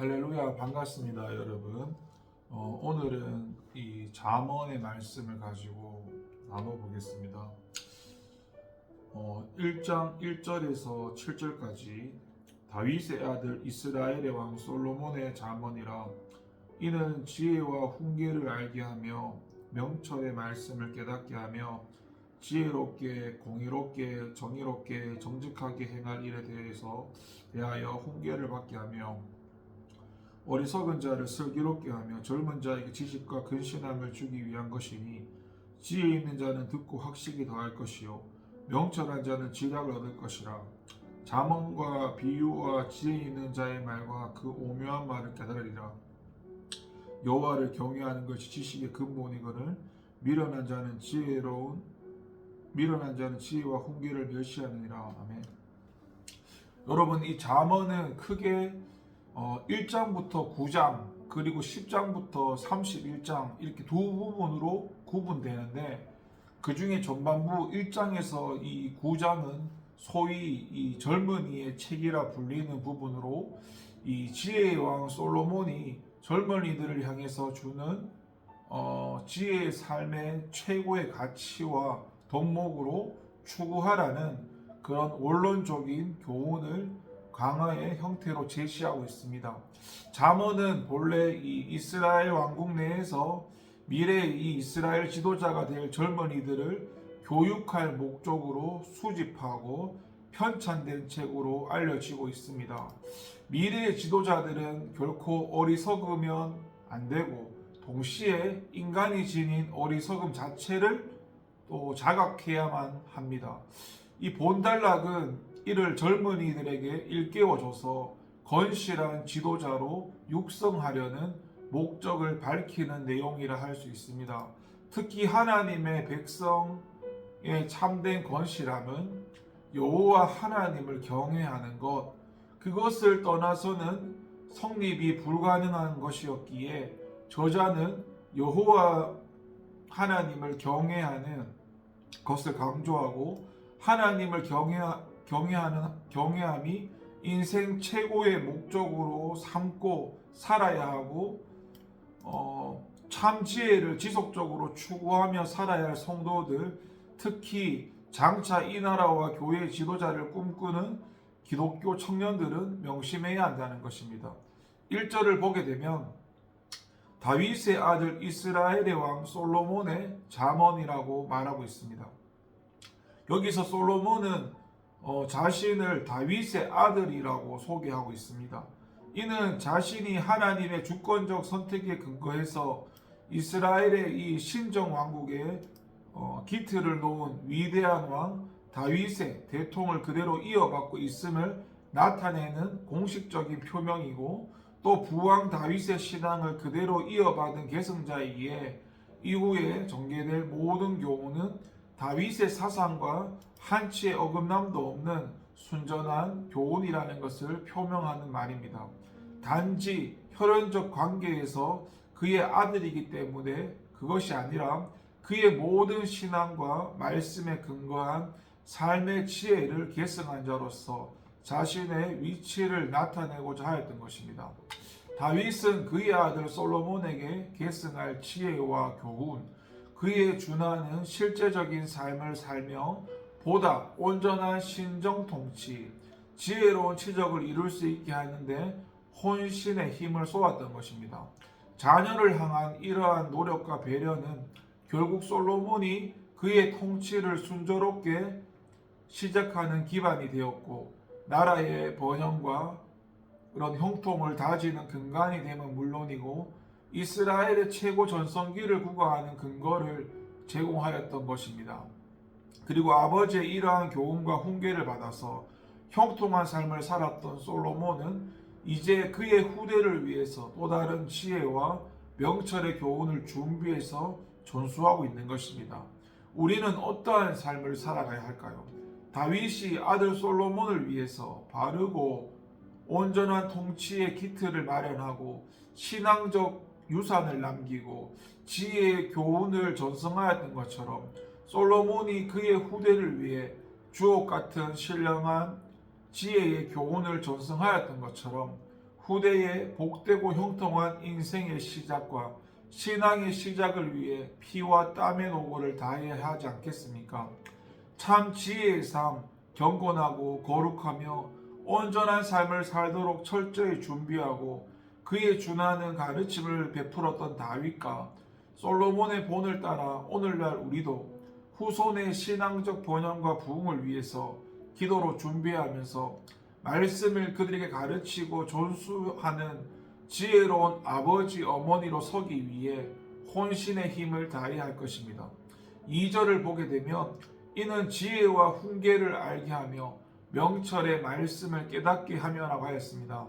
할렐루야, 반갑습니다, 여러분. 오늘은 이 잠언의 말씀을 가지고 나눠보겠습니다. 1장 1절에서 7절까지 다윗의 아들 이스라엘의 왕 솔로몬의 잠언이라. 이는 지혜와 훈계를 알게 하며 명철의 말씀을 깨닫게 하며 지혜롭게 공의롭게 정의롭게 정직하게 행할 일에 대하여 훈계를 받게 하며 어리석은 자를 슬기롭게 하며 젊은 자에게 지식과 근신함을 주기 위한 것이니, 지혜 있는 자는 듣고 학식이 더할 것이요 명철한 자는 지략을 얻을 것이라. 잠언과 비유와 지혜 있는 자의 말과 그 오묘한 말을 깨달으리라. 여호와를 경외하는 것이 지식의 근본이거늘 미련한 자는 지혜와 훈계를 멸시하느니라. 아멘. 여러분, 이 잠언은 크게 1장부터 9장 그리고 10장부터 31장 이렇게 두 부분으로 구분되는데, 그 중에 전반부 1장에서 이 9장은 소위 이 젊은이의 책이라 불리는 부분으로 이 지혜의 왕 솔로몬이 젊은이들을 향해서 주는 지혜의 삶의 최고의 가치와 덕목으로 추구하라는 그런 원론적인 교훈을 강화의 형태로 제시하고 있습니다. 잠언은 본래 이 이스라엘 왕국 내에서 미래의 이 이스라엘 지도자가 될 젊은이들을 교육할 목적으로 수집하고 편찬된 책으로 알려지고 있습니다. 미래의 지도자들은 결코 어리석으면 안 되고, 동시에 인간이 지닌 어리석음 자체를 또 자각해야만 합니다. 이 본단락은 이를 젊은이들에게 일깨워줘서 건실한 지도자로 육성하려는 목적을 밝히는 내용이라 할 수 있습니다. 특히 하나님의 백성의 참된 건실함은 여호와 하나님을 경외하는 것, 그것을 떠나서는 성립이 불가능한 것이었기에 저자는 여호와 하나님을 경외하는 것을 강조하고, 하나님을 경외함이 인생 최고의 목적으로 삼고 살아야 하고, 참 지혜를 지속적으로 추구하며 살아야 할 성도들, 특히 장차 이 나라와 교회 지도자를 꿈꾸는 기독교 청년들은 명심해야 한다는 것입니다. 1절을 보게 되면 다윗의 아들 이스라엘의 왕 솔로몬의 잠언이라고 말하고 있습니다. 여기서 솔로몬은 자신을 다윗의 아들이라고 소개하고 있습니다. 이는 자신이 하나님의 주권적 선택에 근거해서 이스라엘의 이 신정 왕국에 기틀을 놓은 위대한 왕 다윗의 대통을 그대로 이어받고 있음을 나타내는 공식적인 표명이고, 또 부왕 다윗의 신앙을 그대로 이어받은 계승자이기에 이후에 전개될 모든 교훈은 다윗의 사상과 한치의 어긋남도 없는 순전한 교훈이라는 것을 표명하는 말입니다. 단지 혈연적 관계에서 그의 아들이기 때문에 그것이 아니라 그의 모든 신앙과 말씀에 근거한 삶의 지혜를 계승한 자로서 자신의 위치를 나타내고자 하였던 것입니다. 다윗은 그의 아들 솔로몬에게 계승할 지혜와 교훈, 그에 준하는 실제적인 삶을 살며 보다 온전한 신정 통치, 지혜로운 치적을 이룰 수 있게 하는데 혼신의 힘을 쏟았던 것입니다. 자녀를 향한 이러한 노력과 배려는 결국 솔로몬이 그의 통치를 순조롭게 시작하는 기반이 되었고, 나라의 번영과 그런 형통을 다지는 근간이 되면 물론이고, 이스라엘의 최고 전성기를 구가하는 근거를 제공하였던 것입니다. 그리고 아버지의 이러한 교훈과 훈계를 받아서 형통한 삶을 살았던 솔로몬은 이제 그의 후대를 위해서 또 다른 지혜와 명철의 교훈을 준비해서 전수하고 있는 것입니다. 우리는 어떠한 삶을 살아가야 할까요? 다윗이 아들 솔로몬을 위해서 바르고 온전한 통치의 기틀을 마련하고 신앙적 유산을 남기고 지혜의 교훈을 전승하였던 것처럼, 솔로몬이 그의 후대를 위해 주옥 같은 신령한 지혜의 교훈을 전승하였던 것처럼 후대에 복되고 형통한 인생의 시작과 신앙의 시작을 위해 피와 땀의 노고를 다해야 하지 않겠습니까? 참 지혜의 삶, 경건하고 거룩하며 온전한 삶을 살도록 철저히 준비하고 그에 준하는 가르침을 베풀었던 다윗과 솔로몬의 본을 따라 오늘날 우리도 후손의 신앙적 번영과 부흥을 위해서 기도로 준비하면서 말씀을 그들에게 가르치고 존수하는 지혜로운 아버지 어머니로 서기 위해 혼신의 힘을 다해야 할 것입니다. 2절을 보게 되면 이는 지혜와 훈계를 알게 하며 명철의 말씀을 깨닫게 하며라고 하였습니다.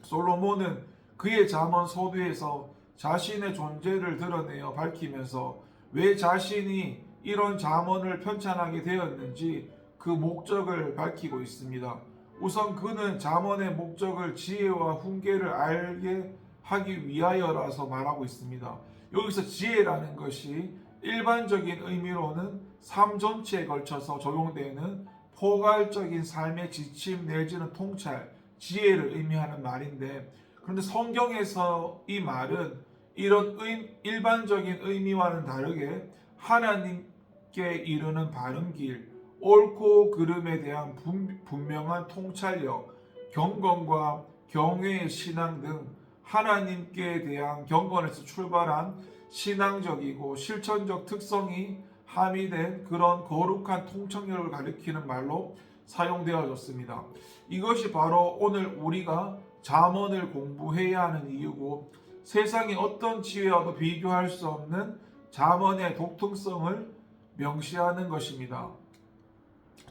솔로몬은 그의 잠언 서두에서 자신의 존재를 드러내어 밝히면서 왜 자신이 이런 잠언을 편찬하게 되었는지 그 목적을 밝히고 있습니다. 우선 그는 잠언의 목적을 지혜와 훈계를 알게 하기 위하여라서 말하고 있습니다. 여기서 지혜라는 것이 일반적인 의미로는 삶 전체에 걸쳐서 적용되는 포괄적인 삶의 지침 내지는 통찰, 지혜를 의미하는 말인데, 그런데 성경에서 이 말은 이런 일반적인 의미와는 다르게 하나님께 이르는 바른 길, 옳고 그름에 대한 분명한 통찰력, 경건과 경외의 신앙 등 하나님께 대한 경건에서 출발한 신앙적이고 실천적 특성이 함의된 그런 거룩한 통찰력을 가리키는 말로 사용되어졌습니다. 이것이 바로 오늘 우리가 잠언을 공부해야 하는 이유고, 세상의 어떤 지혜와도 비교할 수 없는 잠언의 독특성을 명시하는 것입니다.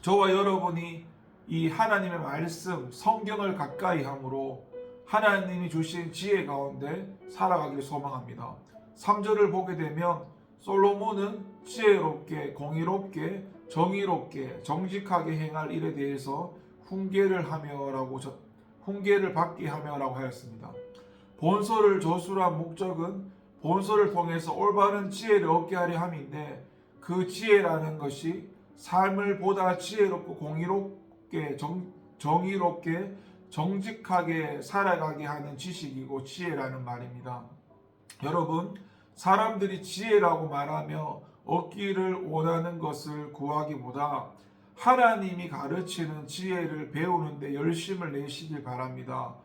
저와 여러분이 이 하나님의 말씀, 성경을 가까이 함으로 하나님이 주신 지혜 가운데 살아가기를 소망합니다. 3절을 보게 되면 솔로몬은 지혜롭게, 공의롭게, 정의롭게, 정직하게 행할 일에 대해서 훈계를 받게 하며라고 하였습니다. 본서를 저술한 목적은 본서를 통해서 올바른 지혜를 얻게 하려 함인데, 그 지혜라는 것이 삶을 보다 지혜롭고 공의롭게 정의롭게 정직하게 살아가게 하는 지식이고 지혜라는 말입니다. 여러분, 사람들이 지혜라고 말하며 얻기를 원하는 것을 구하기보다 하나님이 가르치는 지혜를 배우는 데 열심을 내시길 바랍니다.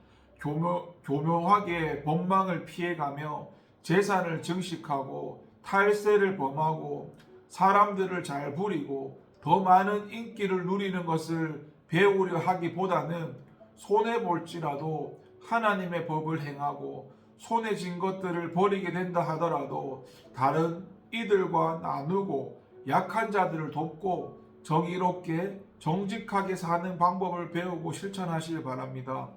교묘하게 법망을 피해가며 재산을 증식하고 탈세를 범하고 사람들을 잘 부리고 더 많은 인기를 누리는 것을 배우려 하기보다는 손해볼지라도 하나님의 법을 행하고 손해진 것들을 버리게 된다 하더라도 다른 이들과 나누고 약한 자들을 돕고 정의롭게 정직하게 사는 방법을 배우고 실천하시길 바랍니다.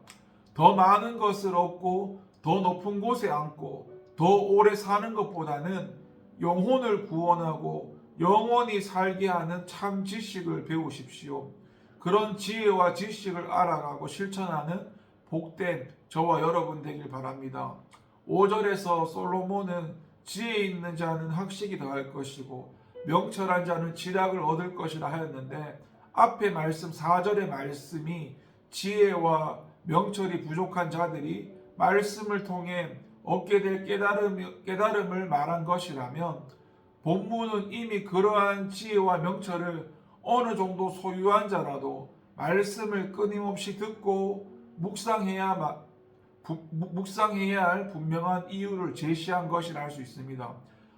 더 많은 것을 얻고 더 높은 곳에 앉고 더 오래 사는 것보다는 영혼을 구원하고 영원히 살게 하는 참 지식을 배우십시오. 그런 지혜와 지식을 알아가고 실천하는 복된 저와 여러분 되길 바랍니다. 5절에서 솔로몬은 지혜 있는 자는 학식이 더할 것이고 명철한 자는 지략을 얻을 것이라 하였는데, 앞에 말씀 4절의 말씀이 지혜와 명철이 부족한 자들이 말씀을 통해 얻게 될 깨달음을 말한 것이라면, 본문은 이미 그러한 지혜와 명철을 어느 정도 소유한 자라도 말씀을 끊임없이 듣고 묵상해야 할 분명한 이유를 제시한 것이라 할 수 있습니다.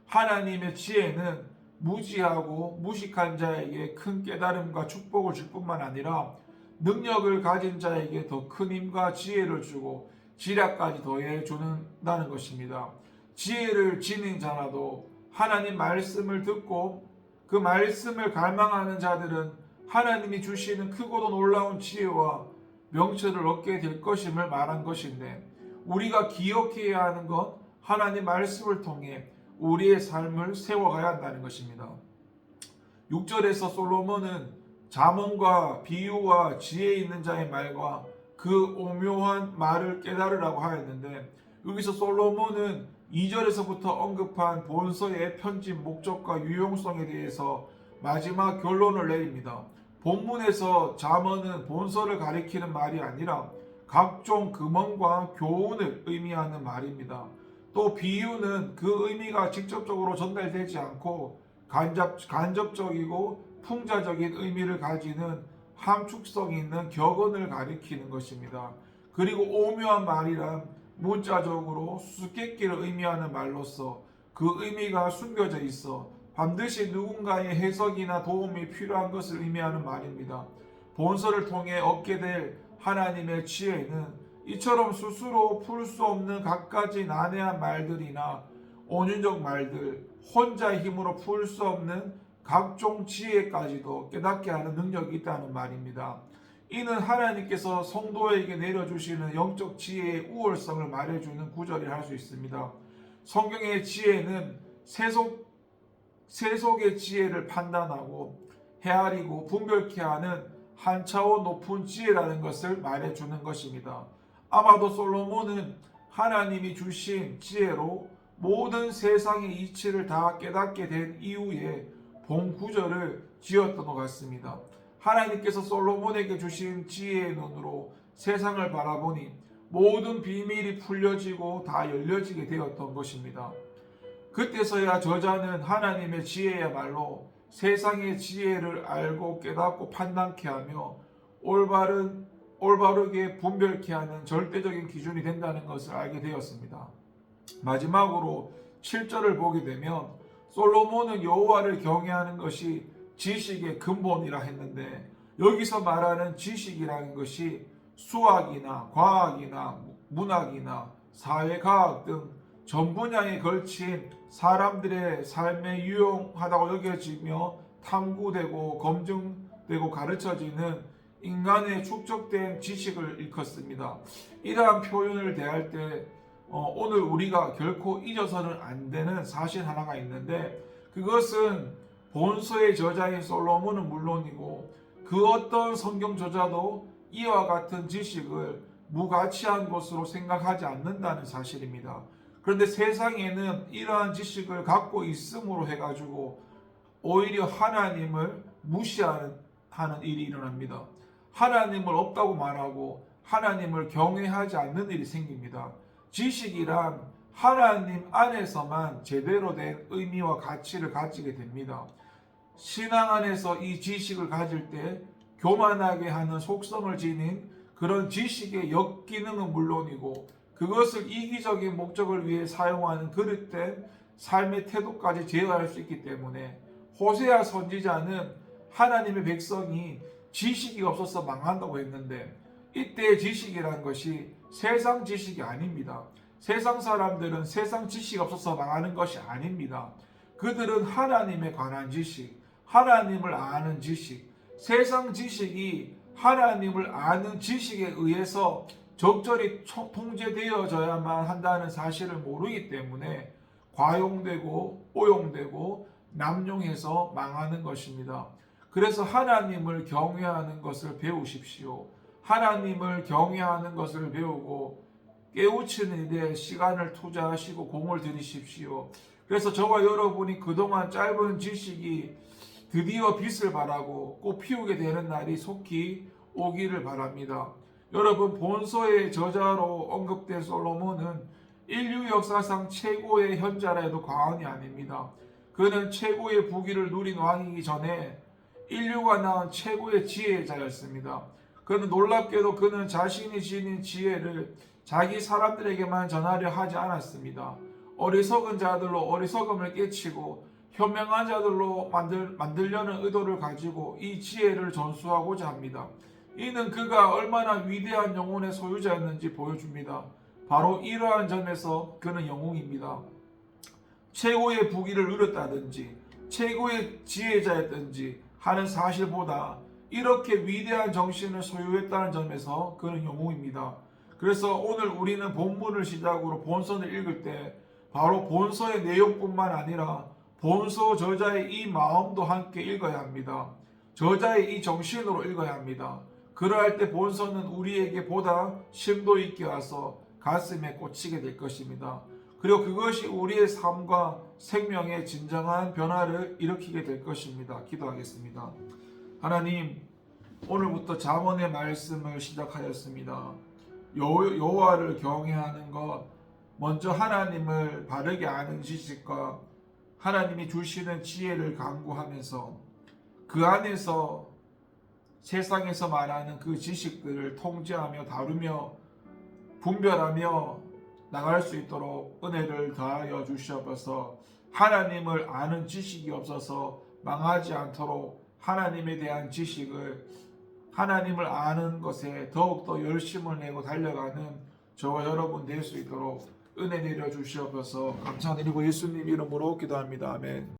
하나님의 지혜는 무지하고 무식한 자에게 큰 깨달음과 축복을 줄 뿐만 아니라 능력을 가진 자에게 더 큰 힘과 지혜를 주고 지략까지 더해 준다는 것입니다. 지혜를 지닌 자라도 하나님 말씀을 듣고 그 말씀을 갈망하는 자들은 하나님이 주시는 크고도 놀라운 지혜와 명철을 얻게 될 것임을 말한 것인데, 우리가 기억해야 하는 건 하나님 말씀을 통해 우리의 삶을 세워가야 한다는 것입니다. 6절에서 솔로몬은 잠언과 비유와 지혜 있는 자의 말과 그 오묘한 말을 깨달으라고 하였는데, 여기서 솔로몬은 2절에서부터 언급한 본서의 편집 목적과 유용성에 대해서 마지막 결론을 내립니다. 본문에서 잠언은 본서를 가리키는 말이 아니라 각종 금언과 교훈을 의미하는 말입니다. 또 비유는 그 의미가 직접적으로 전달되지 않고 간접적이고 풍자적인 의미를 가지는 함축성 있는 격언을 가리키는 것입니다. 그리고 오묘한 말이란 문자적으로 수수께끼를 의미하는 말로서 그 의미가 숨겨져 있어 반드시 누군가의 해석이나 도움이 필요한 것을 의미하는 말입니다. 본서를 통해 얻게 될 하나님의 지혜는 이처럼 스스로 풀 수 없는 갖가지 난해한 말들이나 온윤적 말들, 혼자의 힘으로 풀 수 없는 각종 지혜까지도 깨닫게 하는 능력이 있다는 말입니다. 이는 하나님께서 성도에게 내려주시는 영적 지혜의 우월성을 말해주는 구절이라 할 수 있습니다. 성경의 지혜는 세속의 지혜를 판단하고 헤아리고 분별케 하는 한 차원 높은 지혜라는 것을 말해주는 것입니다. 아마도 솔로몬은 하나님이 주신 지혜로 모든 세상의 이치를 다 깨닫게 된 이후에 본 구절을 지었던 것 같습니다. 하나님께서 솔로몬에게 주신 지혜의 눈으로 세상을 바라보니 모든 비밀이 풀려지고 다 열려지게 되었던 것입니다. 그때서야 저자는 하나님의 지혜야말로 세상의 지혜를 알고 깨닫고 판단케 하며 올바르게 분별케 하는 절대적인 기준이 된다는 것을 알게 되었습니다. 마지막으로 7절을 보게 되면 솔로몬은 여호와를 경외하는 것이 지식의 근본이라 했는데 여기서 말하는 지식이라는 것이 수학이나 과학이나 문학이나 사회과학 등 전 분야에 걸친 사람들의 삶에 유용하다고 여겨지며 탐구되고 검증되고 가르쳐지는 인간의 축적된 지식을 일컫습니다. 이러한 표현을 대할 때 오늘 우리가 결코 잊어서는 안 되는 사실 하나가 있는데 그것은 본서의 저자인 솔로몬은 물론이고 그 어떤 성경 저자도 이와 같은 지식을 무가치한 것으로 생각하지 않는다는 사실입니다. 그런데 세상에는 이러한 지식을 갖고 있음으로 해가지고 오히려 하나님을 무시하는 일이 일어납니다. 하나님을 없다고 말하고 하나님을 경외하지 않는 일이 생깁니다. 지식이란 하나님 안에서만 제대로 된 의미와 가치를 가지게 됩니다. 신앙 안에서 이 지식을 가질 때 교만하게 하는 속성을 지닌 그런 지식의 역기능은 물론이고 그것을 이기적인 목적을 위해 사용하는 그릇된 삶의 태도까지 제어할 수 있기 때문에 호세아 선지자는 하나님의 백성이 지식이 없어서 망한다고 했는데 이때의 지식이란 것이 세상 지식이 아닙니다. 세상 사람들은 세상 지식이 없어서 망하는 것이 아닙니다. 그들은 하나님에 관한 지식, 하나님을 아는 지식, 세상 지식이 하나님을 아는 지식에 의해서 적절히 통제되어져야만 한다는 사실을 모르기 때문에 과용되고 오용되고 남용해서 망하는 것입니다. 그래서 하나님을 경외하는 것을 배우십시오. 하나님을 경외하는 것을 배우고 깨우치는 일에 시간을 투자하시고 공을 들이십시오. 그래서 저와 여러분이 그동안 짧은 지식이 드디어 빛을 발하고 꽃 피우게 되는 날이 속히 오기를 바랍니다. 여러분, 본서의 저자로 언급된 솔로몬은 인류 역사상 최고의 현자라 해도 과언이 아닙니다. 그는 최고의 부귀를 누린 왕이기 전에 인류가 낳은 최고의 지혜자였습니다. 그는 놀랍게도 그는 자신이 지닌 지혜를 자기 사람들에게만 전하려 하지 않았습니다. 어리석은 자들로 어리석음을 깨치고 현명한 자들로 만들려는 의도를 가지고 이 지혜를 전수하고자 합니다. 이는 그가 얼마나 위대한 영혼의 소유자였는지 보여줍니다. 바로 이러한 점에서 그는 영웅입니다. 최고의 부귀를 누렸다든지 최고의 지혜자였든지 하는 사실보다 이렇게 위대한 정신을 소유했다는 점에서 그는 영웅입니다. 그래서 오늘 우리는 본문을 시작으로 본서를 읽을 때 바로 본서의 내용뿐만 아니라 본서 저자의 이 마음도 함께 읽어야 합니다. 저자의 이 정신으로 읽어야 합니다. 그러할 때 본서는 우리에게 보다 심도 있게 와서 가슴에 꽂히게 될 것입니다. 그리고 그것이 우리의 삶과 생명에 진정한 변화를 일으키게 될 것입니다. 기도하겠습니다. 하나님, 오늘부터 잠언의 말씀을 시작하였습니다. 여호와를 경외하는 것, 먼저 하나님을 바르게 아는 지식과 하나님이 주시는 지혜를 강구하면서 그 안에서 세상에서 말하는 그 지식들을 통제하며 다루며 분별하며 나갈 수 있도록 은혜를 더하여 주시옵소서. 하나님을 아는 지식이 없어서 망하지 않도록 하나님에 대한 지식을, 하나님을 아는 것에 더욱더 열심을 내고 달려가는 저와 여러분 될 수 있도록 은혜 내려 주시옵소서. 감사드리고 예수님 이름으로 기도합니다. 아멘.